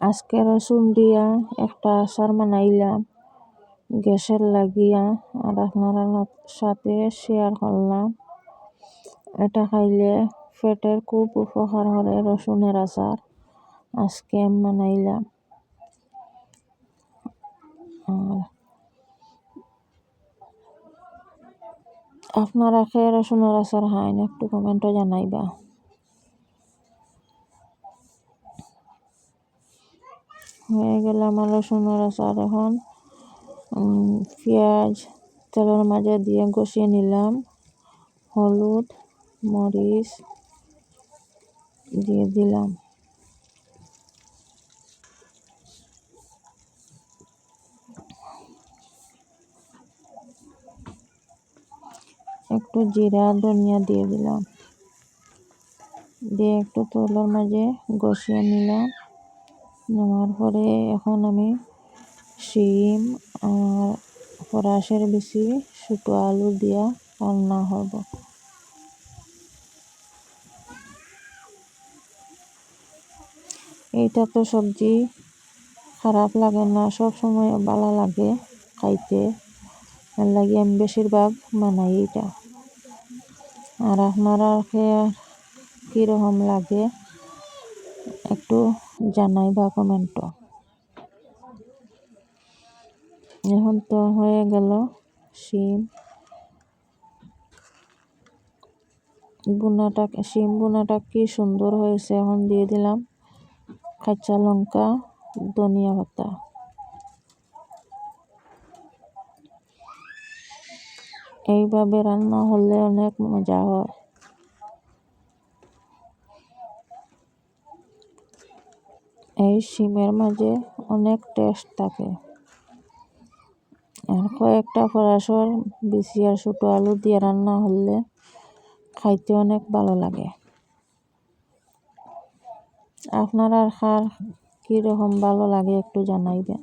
আজকে রসুন দিয়া একটা আচার বানাইলাম গ্যাসের লাগিয়া, আর আপনারা সাথে শেয়ার করলাম। এটা খাইলে পেটের খুব উপকার করে রসুনের আচার। আজকে আমি বানাইলাম। আর আপনারা খেয়ে রসুনের আচার খাইন, একটু কমেন্টে জানাইবা। হয়ে গেল আমার রসুনের আচার। এখন পেঁয়াজ তেলের মাঝে দিয়ে কষিয়ে নিলাম, হলুদ মরিচ দিয়ে দিলাম, একটু জিরা ধনিয়া দিয়ে দিলাম, দিয়ে একটু তেলের মাঝে কষিয়ে নিলাম। নেওয়ার পরে এখন আমি শিম আর ফরাসের বেশি ছোটো আলু দিয়া রান্না হব। এইটা তো সবজি খারাপ লাগে না, সব সময় ভালো লাগে খাইতে, এর লাগে আমি বেশিরভাগ বানাই এটা। আর আপনারা কীরকম লাগে একটু জানাইবা কমেন্ট। এখন তো হয়ে গেল শিম বোনাটা কি সুন্দর হয়েছে। এখন দিয়ে দিলাম কাঁচা লঙ্কা, ধনিয়া পাতা। এইভাবে রান্না হলে অনেক মজা হয়। এই শিমের মাঝে অনেক টেস্ট থাকে। আর কয়েকটা ফরাসর বেশি আর ছোটো আলু দিয়ে রান্না হলে খাইতে অনেক ভালো লাগে। আপনারা কীরকম ভালো লাগে একটু জানাইবেন।